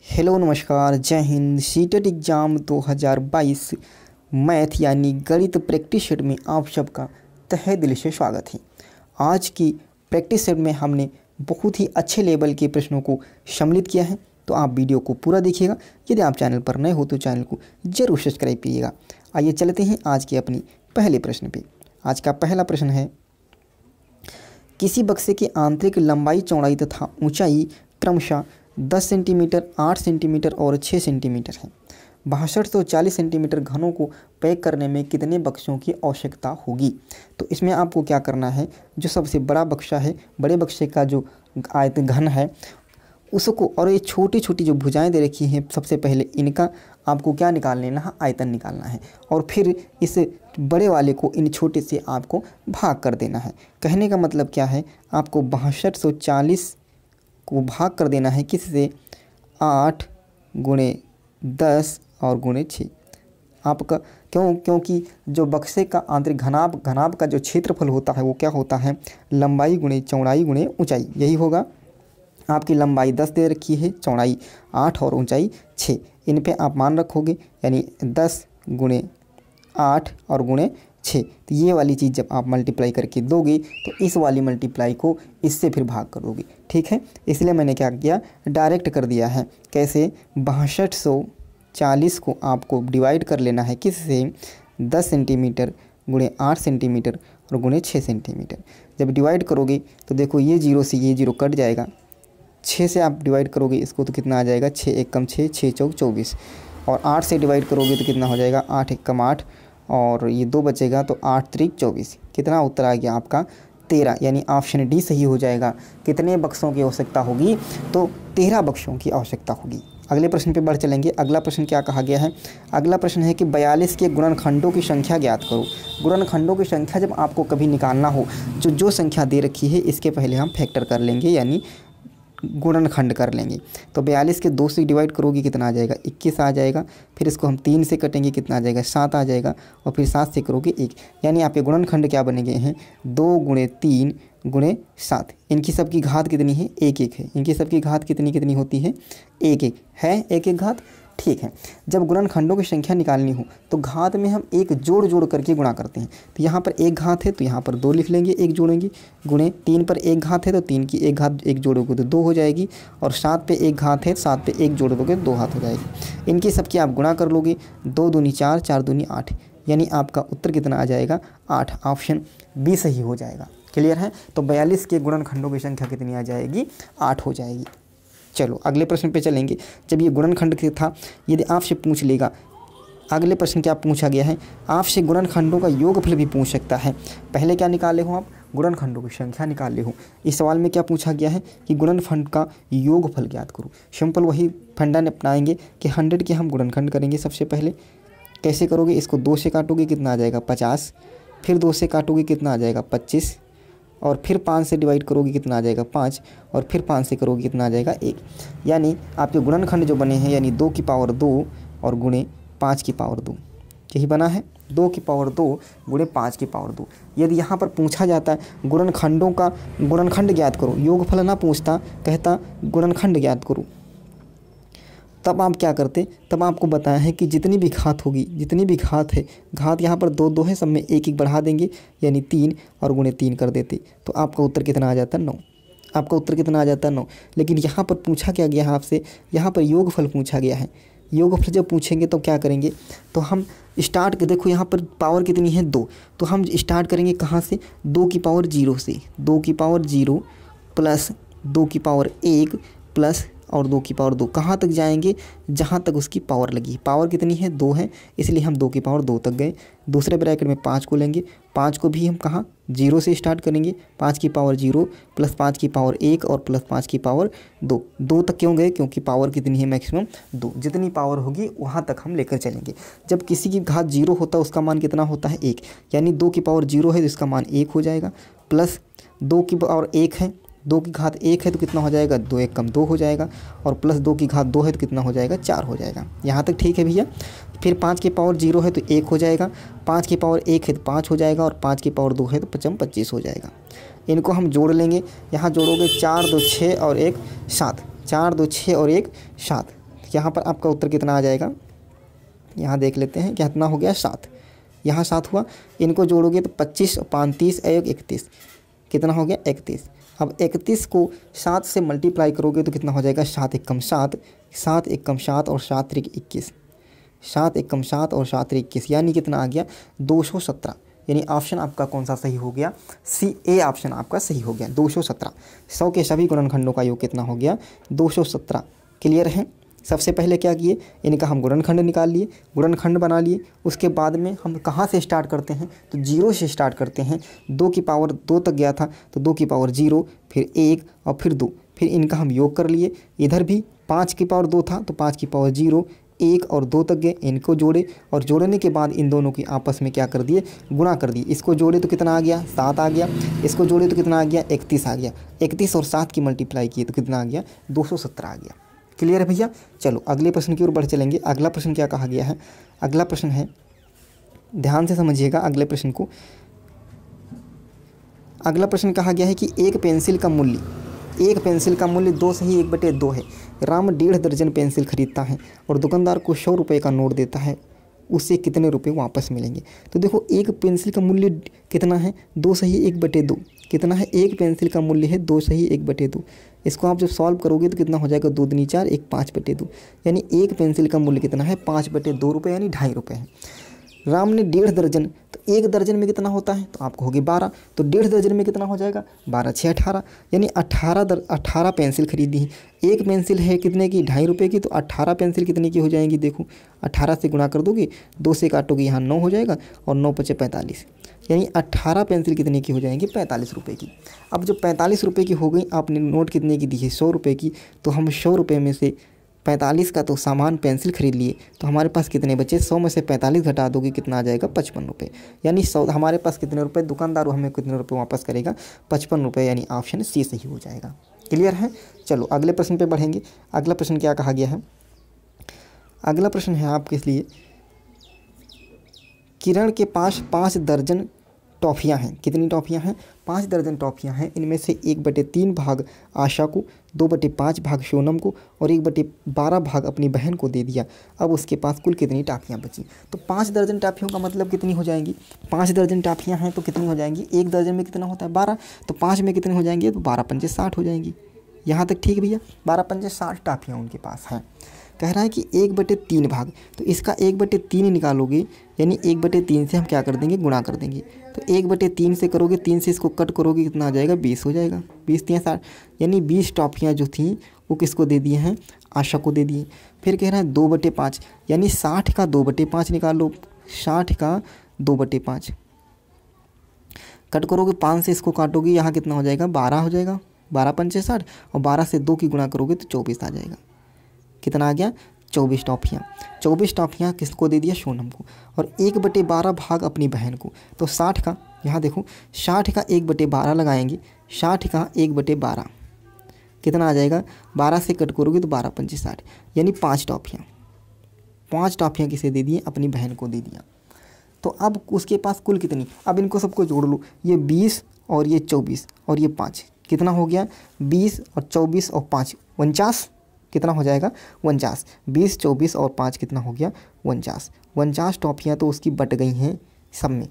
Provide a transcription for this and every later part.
Hello नमस्कार, जय Hind. CTET exam 2022 math यानी गणित प्रैक्टिस सेट में आप सबका तहे दिल से स्वागत है। आज की प्रैक्टिस सेट में हमने बहुत ही अच्छे लेवल के प्रश्नों को सम्मिलित किया है, तो आप वीडियो को पूरा देखिएगा। यदि आप चैनल पर नए हो तो चैनल को जरूर सब्सक्राइब कीजिएगा। आइए चलते हैं आज के अपनी पहले प्रश्न पे। आज का पहला प्रश्न है, किसी बक्से की आंतरिक लंबाई, चौड़ाई तथा ऊंचाई क्रमशः 10 सेंटीमीटर, 8 सेंटीमीटर और 6 सेंटीमीटर है। 6240 सेंटीमीटर घनों को पैक करने में कितने बक्सों की आवश्यकता होगी? तो इसमें आपको क्या करना है, जो सबसे बड़ा बक्सा है, बड़े बक्से का जो आयत घन है उसको, और ये छोटी छोटी जो भुजाएं दे रखी हैं, सबसे पहले इनका आपको क्या निकाल लेना है, आयतन निकालना है, और फिर इस बड़े वाले को इन छोटे से आपको भाग कर देना है। कहने का मतलब क्या है, आपको 6240 को भाग कर देना है किससे, 8 गुणे 10 और गुणे 6। आपका क्योंकि जो बक्से का आंतरिक घनाभ का जो क्षेत्रफल होता है वो क्या होता है, लंबाई गुणे चौड़ाई गुणे ऊंचाई। यही होगा। आपकी लंबाई 10 दे रखी है, चौड़ाई 8 और ऊंचाई 6। इन पे आप मान रखोगे, यानी 10 गुणे 8 और गुणे 6। तो ये वाली चीज़ जब आप मल्टीप्लाई करके दोगे तो इस वाली मल्टीप्लाई को इससे फिर भाग करोगे। ठीक है, इसलिए मैंने क्या किया, डायरेक्ट कर दिया है। कैसे, 6240 को आपको डिवाइड कर लेना है किससे, 10 सेंटीमीटर गुणे 8 सेंटीमीटर और गुणे 6 सेंटीमीटर। जब डिवाइड करोगे तो देखो ये 0 से ये 0 कट जाएगा। 6 से आप डिवाइड करोगे इसको तो कितना आ जाएगा, 6 एक कम 6, 6 चौक 24। और 8 से डिवाइड करोगे तो कितना हो जाएगा, 8 एक कम 8, और ये 2 बचेगा तो 8 त्रिक 24। कितना उत्तर आ गया आपका, 13। यानी ऑप्शन डी सही हो जाएगा। कितने बक्सों की आवश्यकता होगी, तो 13 बक्सों की आवश्यकता होगी। अगले प्रश्न पे बढ़ चलेंगे। अगला प्रश्न क्या कहा गया है, अगला प्रश्न है कि 42 के गुणनखंडों की संख्या ज्ञात करो। गुणनखंडों की संख्या जब आपको कभी निकालना हो, जो संख्या दे रखी है इसके पहले हम फैक्टर कर लेंगे, यानी गुणनखंड कर लेंगे। तो 42 के 2 से डिवाइड करोगे कितना आ जाएगा, 21 आ जाएगा। फिर इसको हम 3 से कटेंगे, कितना आ जाएगा, 7 आ जाएगा। और फिर 7 से करोगे 1, यानी आपके गुणनखंड क्या बने गए हैं, 2 गुणे 3 गुणे 7। इनकी सबकी घात कितनी है, 1 है। इनकी सबकी घात कितनी होती है, 1 है, 1 घात। ठीक है, जब गुणनखंडों की संख्या निकालनी हो तो घात में हम एक जोड़ करके गुणा करते हैं। तो यहाँ पर 1 घात है तो यहाँ पर 2 लिख लेंगे, 1 जोड़ेंगे। गुणे 3 पर 1 घात है तो 3 की 1 घात 1 जोड़ोगे तो 2 हो जाएगी। और 7 पे 1 घात है, 7 पे 1 जोड़ दोगे 2 घात हो जाएगी। इनकी सबकी आप गुणा कर लोगे, 2 दूनी 4, 4 दूनी 8, यानी आपका उत्तर कितना आ जाएगा, 8। ऑप्शन बी सही हो जाएगा। क्लियर है, तो 42 के गुणनखंडों की संख्या कितनी आ जाएगी, 8 हो जाएगी। चलो अगले प्रश्न पे चलेंगे। जब ये गुणनखंड था, यदि आपसे पूछ लेगा, अगले प्रश्न क्या पूछा गया है, आपसे गुणनखंडों का योगफल भी पूछ सकता है। पहले क्या निकाले हो आप, गुणनखंडों की संख्या निकाले हो। इस सवाल में क्या पूछा गया है कि गुणनखंड का योगफल ज्ञात करो। सिंपल वही फंडा अपनाएंगे कि 100 के हम गुणनखंड करेंगे। सबसे पहले कैसे करोगे, इसको 2 से काटोगे कितना आ जाएगा, 50। फिर 2 से काटोगे कितना आ जाएगा, 25। और फिर 5 से डिवाइड करोगे कितना आ जाएगा, 5। और फिर 5 से करोगे कितना आ जाएगा, 1। यानी आपके गुणनखंड जो बने हैं, यानी 2 की पावर 2 और गुणे 5 की पावर 2, यही बना है। 2 की पावर 2 गुणे 5 की पावर 2। यदि यहाँ पर पूछा जाता है गुणनखंडों का गुणनखंड ज्ञात करो, योगफल ना पूछता, कहता गुणनखंड ज्ञात करो, तब आप क्या करते, तब आपको बताया है कि जितनी भी घात होगी, जितनी भी घात है, घात यहाँ पर 2 है, सब में 1 बढ़ा देंगे, यानी 3 और गुणे 3 कर देते, तो आपका उत्तर कितना आ जाता है, 9। आपका उत्तर कितना आ जाता है, 9। लेकिन यहाँ पर पूछा क्या गया है आपसे, यहाँ पर योगफल पूछा गया है। योगफल जब पूछेंगे तो क्या करेंगे, तो हम स्टार्ट देखो यहाँ पर पावर कितनी है, 2। तो हम स्टार्ट करेंगे कहाँ से, 2 की पावर 0 से। 2 की पावर 0 प्लस 2 की पावर 1 प्लस और 2 की पावर 2, कहाँ तक जाएंगे, जहाँ तक उसकी पावर लगी। पावर कितनी है, 2 है, इसलिए हम 2 की पावर 2 तक गए। दूसरे ब्रैकेट में 5 को लेंगे, 5 को भी हम कहाँ, 0 से स्टार्ट करेंगे। 5 की पावर 0 प्लस 5 की पावर 1 और प्लस 5 की पावर 2। 2 तक क्यों गए, क्योंकि पावर कितनी है, मैक्सिमम 2। जितनी पावर होगी वहाँ तक हम लेकर चलेंगे। जब किसी की घात 0 होता है उसका मान कितना होता है, 1। यानी 2 की पावर 0 है तो इसका मान 1 हो जाएगा। प्लस 2 की पावर 1 है, 2 की घात 1 है तो कितना हो जाएगा, 2 एक कम 2 हो जाएगा। और प्लस 2 की घात 2 है तो कितना हो जाएगा, 4 हो जाएगा। यहाँ तक ठीक है भैया। फिर 5 की पावर 0 है तो 1 हो जाएगा, 5 की पावर 1 है तो 5 हो जाएगा, और 5 की पावर 2 है तो 25 हो जाएगा। इनको हम जोड़ लेंगे, यहाँ जोड़ोगे 4 2 6 और 1 7, 4 2 6 और 1 7, यहाँ पर आपका उत्तर कितना आ जाएगा, यहाँ देख लेते हैं कितना हो गया 7, यहाँ 7 हुआ। इनको जोड़ोगे तो 25 और 5 30 और 31, कितना हो गया 31। अब 31 को 7 से मल्टीप्लाई करोगे तो कितना हो जाएगा 7 एकम 7, 7 एकम 7 और 7 त्रिक 21, 7 एकम 7 और 7 त्रिक 21, यानी कितना आ गया 217। यानी ऑप्शन आपका कौन सा सही हो गया, सी ए ऑप्शन आपका सही हो गया 217। 100 के सभी गुणनखंडों का योग कितना हो गया 217। क्लियर है। सबसे पहले क्या किए, इनका हम गुणनखंड निकाल लिए, गुणनखंड बना लिए। उसके बाद में हम कहाँ से स्टार्ट करते हैं, तो 0 से स्टार्ट करते हैं। 2 की पावर 2 तक गया था तो 2 की पावर 0, फिर 1 और फिर 2, फिर इनका हम योग कर लिए। इधर भी 5 की पावर 2 था तो 5 की पावर 0, 1 और 2 तक गए, इनको जोड़े और जोड़ने के बाद इन दोनों की आपस में क्या कर दिए, गुणा कर दिए। इसको जोड़े तो कितना आ गया 7 आ गया, इसको जोड़े तो कितना आ गया 31 आ गया, 31 और 7 की मल्टीप्लाई किए तो कितना आ गया 217 आ गया। क्लियर है भैया। चलो अगले प्रश्न की ओर बढ़ चलेंगे। अगला प्रश्न क्या कहा गया है, अगला प्रश्न है, ध्यान से समझिएगा अगले प्रश्न को। अगला प्रश्न कहा गया है कि एक पेंसिल का मूल्य 2 सही 1/2 है। राम 1.5 दर्जन पेंसिल खरीदता है और दुकानदार को 100 रुपये का नोट देता है, उससे कितने रुपए वापस मिलेंगे। तो देखो एक पेंसिल का मूल्य कितना है 2 सही 1/2, कितना है, एक पेंसिल का मूल्य है 2 सही 1/2। इसको आप जब सॉल्व करोगे तो कितना हो जाएगा 2 दूनी 4, 1 5/2, यानी एक पेंसिल का मूल्य कितना है 5/2 रुपये, यानी 2.5 रुपये है। राम ने 1.5 दर्जन, तो 1 दर्जन में कितना होता है, तो आपको होगी 12, तो 1.5 दर्जन में कितना हो जाएगा 12 6 18, यानी 18 पेंसिल खरीदी है। एक पेंसिल है कितने की 2.5 रुपये की, तो 18 पेंसिल कितने की हो जाएंगी, देखो 18 से गुणा कर दोगे, 2 से काटोगे यहाँ 9 हो जाएगा और 9 × 5 = 45, यानी 18 पेंसिल कितने की हो जाएंगी 45 रुपये की। अब जो 45 रुपये की हो गई, आपने नोट कितने की दी है 100 रुपये की, तो हम 100 रुपये में से 45 का तो सामान पेंसिल खरीद लिए, तो हमारे पास कितने बचे, 100 में से 45 घटा दोगे कितना आ जाएगा 55 रुपये, यानी 100 हमारे पास कितने रुपए, दुकानदार हमें कितने रुपए वापस करेगा 55 रुपये, यानी ऑप्शन सी सही हो जाएगा। क्लियर है। चलो अगले प्रश्न पे बढ़ेंगे। अगला प्रश्न क्या कहा गया है, अगला प्रश्न है आपके लिए, किरण के पास 5 दर्जन टॉफ़ियाँ हैं। कितनी टॉफ़ियाँ हैं, 5 दर्जन टॉफ़ियाँ हैं। इनमें से 1/3 भाग आशा को, 2/5 भाग सोनम को और 1/12 भाग अपनी बहन को दे दिया। अब उसके पास कुल कितनी टॉफ़ियाँ बची। तो 5 दर्जन टॉफ़ियों का मतलब कितनी हो जाएंगी, 5 दर्जन टॉफ़ियाँ हैं तो कितनी हो जाएंगी, 1 दर्जन में कितना होता है 12, तो 5 में कितने हो जाएंगे, तो 12 × 5 = 60 हो जाएंगी। यहाँ तक ठीक भैया, 12 × 5 = 60 टॉफ़ियाँ उनके पास हैं। कह रहा है कि 1/3 भाग, तो इसका 1/3 निकालोगे, यानी 1/3 से हम क्या कर देंगे, गुणा कर देंगे। तो 1/3 से करोगे, 3 से इसको कट करोगे कितना आ जाएगा 20 हो जाएगा, 20 × 3 = 60, यानी 20 टॉफ़ियाँ जो थी वो किसको दे दिए हैं, आशा को दे दिए। फिर कह रहा है 2/5, यानी 60 का 2/5 निकालो, 60 का 2/5 कट करोगे, 5 से इसको काटोगे, यहाँ कितना हो जाएगा 12 हो जाएगा, 12 × 5 = 60 और 12 से 2 की गुणा करोगे तो 24 आ जाएगा। कितना आ गया 24 टॉफ़ियाँ। 24 टॉफ़ियाँ किसको दे दिया, सोनम को, और 1/12 भाग अपनी बहन को। तो 60 का, यहाँ देखो 60 का 1/12 लगाएंगे, 60 का 1/12 कितना आ जाएगा, 12 से कट करोगे तो 12 × 5 = 60, यानी 5 टॉफ़ियाँ। 5 टॉफ़ियाँ किसे दे दिए, अपनी बहन को दे दिया। तो अब उसके पास कुल कितनी, अब इनको सबको जोड़ लो, ये 20 और ये 24 और ये 5, कितना हो गया 20 और 24 और 5 49, कितना हो जाएगा 49, 20 24 और 5 कितना हो गया 49। 49 टॉफ़ियाँ तो उसकी बट गई हैं सब में।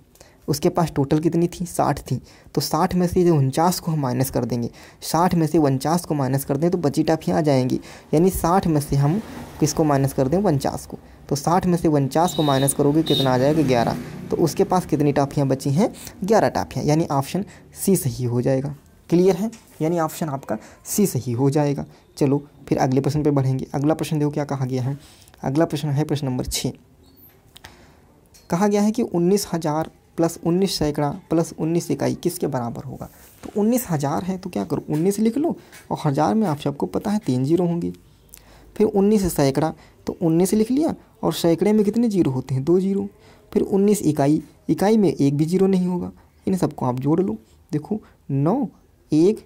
उसके पास टोटल कितनी थी 60 थी, तो 60 में से 49 को हम माइनस कर देंगे, 60 में से 49 को माइनस कर दें तो बची टॉफ़ियाँ आ जाएंगी, यानी 60 में से हम किसको माइनस कर दें 49 को, तो 60 में से 49 को माइनस करोगे कितना आ जाएगा 11, तो उसके पास कितनी टॉफ़ियाँ बची हैं 11 टॉफ़ियाँ, यानी ऑप्शन सी सही हो जाएगा। क्लियर है, यानी ऑप्शन आपका सी सही हो जाएगा। चलो फिर अगले प्रश्न पे बढ़ेंगे। अगला प्रश्न देखो क्या कहा गया है, अगला प्रश्न है प्रश्न नंबर 6। कहा गया है कि 19,000 + 19 सैकड़ा + 19 इकाई किसके बराबर होगा। तो 19,000 है तो क्या करो 19 लिख लो, और 1000 में आप सबको पता है 3 जीरो होंगे। फिर 19 सैकड़ा, तो 19 लिख लिया, और सैकड़े में कितने जीरो होते हैं 2 जीरो। फिर 19 इकाई, इकाई में एक भी जीरो नहीं होगा, इन सबको आप जोड़ लो। देखो 9 1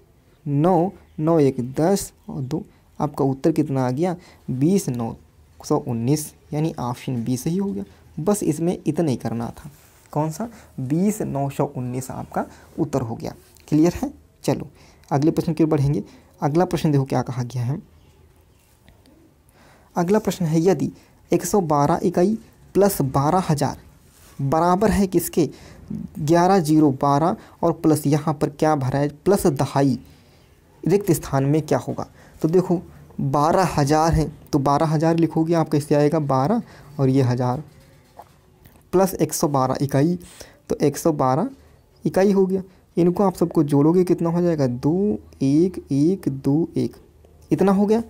9 9 1 10 और 2, आपका उत्तर कितना आ गया 20,919, यानी ऑप्शन बी सही हो गया। बस इसमें इतना ही करना था, कौन सा 20,919 आपका उत्तर हो गया। क्लियर है। चलो अगले प्रश्न की ओर बढ़ेंगे। अगला प्रश्न देखो क्या कहा गया है, अगला प्रश्न है यदि 112 इकाई प्लस 12,000 बराबर है किसके, 11 0 12 और प्लस यहाँ पर क्या भरा है प्लस दहाई, रिक्त स्थान में क्या होगा। तो देखो 12,000 है तो 12,000 लिखोगे आप, कैसे आएगा 12 और ये 1000 प्लस 112 इकाई, तो 112 इकाई हो गया। इनको आप सबको जोड़ोगे कितना हो जाएगा 2 1 1 2 1, इतना हो गया।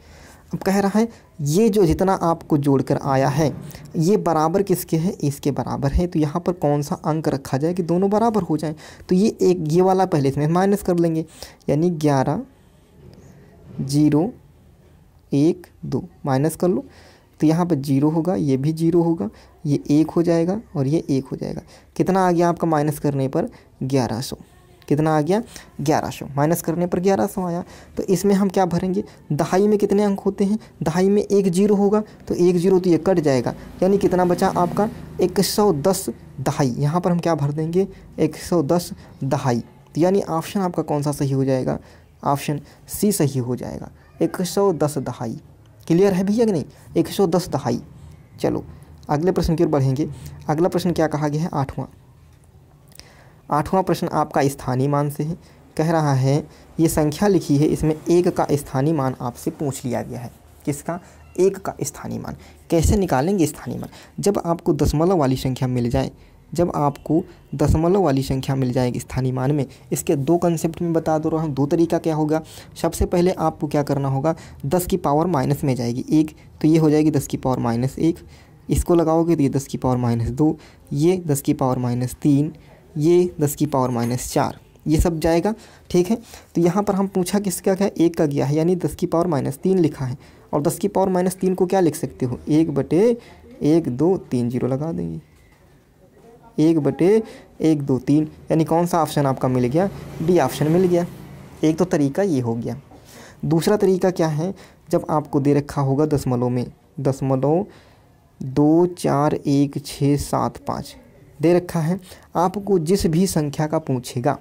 अब कह रहा है ये जो जितना आपको जोड़कर आया है ये बराबर किसके है, इसके बराबर है। तो यहाँ पर कौन सा अंक रखा जाए कि दोनों बराबर हो जाएं। तो ये वाला पहले इसमें माइनस कर लेंगे, यानी 11 0 1 2 माइनस कर लो। तो यहाँ पर 0 होगा, ये भी 0 होगा, ये 1 हो जाएगा और ये 1 हो जाएगा। कितना आ गया आपका माइनस करने पर 1100, कितना आ गया 1100, माइनस करने पर 1100 आया। तो इसमें हम क्या भरेंगे, दहाई में कितने अंक होते हैं, दहाई में 1 0 होगा, तो 1 0 तो ये कट जाएगा, यानी कितना बचा आपका 110 दहाई। यहाँ पर हम क्या भर देंगे 110 दहाई, तो यानी ऑप्शन आपका कौन सा सही हो जाएगा, ऑप्शन सी सही हो जाएगा, 110 दहाई। क्लियर है भैया कि नहीं, 110 दहाई। चलो अगले प्रश्न की ओर बढ़ेंगे। अगला प्रश्न क्या कहा गया है, आठवां प्रश्न आपका स्थानीय मान से है। कह रहा है ये संख्या लिखी है, इसमें 1 का स्थानीय मान आपसे पूछ लिया गया है। किसका, 1 का स्थानीय मान। कैसे निकालेंगे स्थानीय मान, जब आपको दशमलव वाली संख्या मिल जाए, जब आपको दशमलव वाली संख्या मिल जाएगी स्थानीय मान में, इसके दो कंसेप्ट में बता दो रहा हूँ। दो तरीका क्या होगा, सबसे पहले आपको क्या करना होगा, 10 की पावर माइनस में जाएगी 1, तो ये हो जाएगी 10 की पावर माइनस 1, इसको लगाओगे तो ये 10 की पावर माइनस 2, ये 10 की पावर माइनस 3, ये 10 की पावर माइनस 4, ये सब जाएगा। ठीक है, तो यहाँ पर हम पूछा किसका क्या, 1 का गया है, यानी 10 की पावर माइनस 3 लिखा है। और 10 की पावर माइनस 3 को क्या लिख सकते हो, 1/1 2 3 0 लगा देंगे, 1/1 2 3, यानी कौन सा ऑप्शन आपका मिल गया, डी ऑप्शन मिल गया। एक तो तरीका ये हो गया। दूसरा तरीका क्या है, जब आपको दे रखा होगा दशमलव में, 0.24165 दे रखा है, आपको जिस भी संख्या का पूछेगा,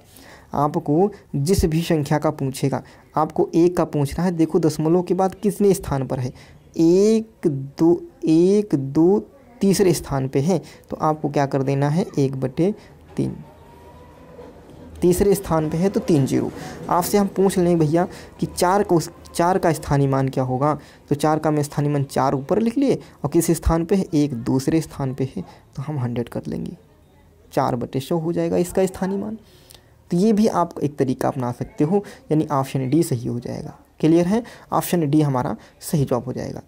आपको जिस भी संख्या का पूछेगा, आपको 1 का पूछ रहा है, देखो दशमलव के बाद किसने स्थान पर है, 1 2 तीसरे स्थान पे है, तो आपको क्या कर देना है 1/3, तीसरे स्थान पे है तो 3 0। आपसे हम पूछ लें भैया कि 4 का स्थानीय मान क्या होगा, तो 4 का मैं स्थानीय मान 4 ऊपर लिख लिए और किस स्थान पे है, 1 दूसरे स्थान पे है, तो हम 100 कर लेंगे, 4/100 हो जाएगा इसका स्थानीय मान। तो ये भी आप एक तरीका अपना सकते हो, यानी ऑप्शन डी सही हो जाएगा। क्लियर है, ऑप्शन डी हमारा सही जवाब हो जाएगा।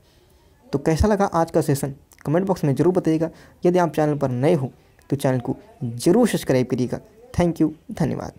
तो कैसा लगा आज का सेशन, कमेंट बॉक्स में ज़रूर बताइएगा। यदि आप चैनल पर नए हो तो चैनल को ज़रूर सब्सक्राइब करिएगा। थैंक यू, धन्यवाद।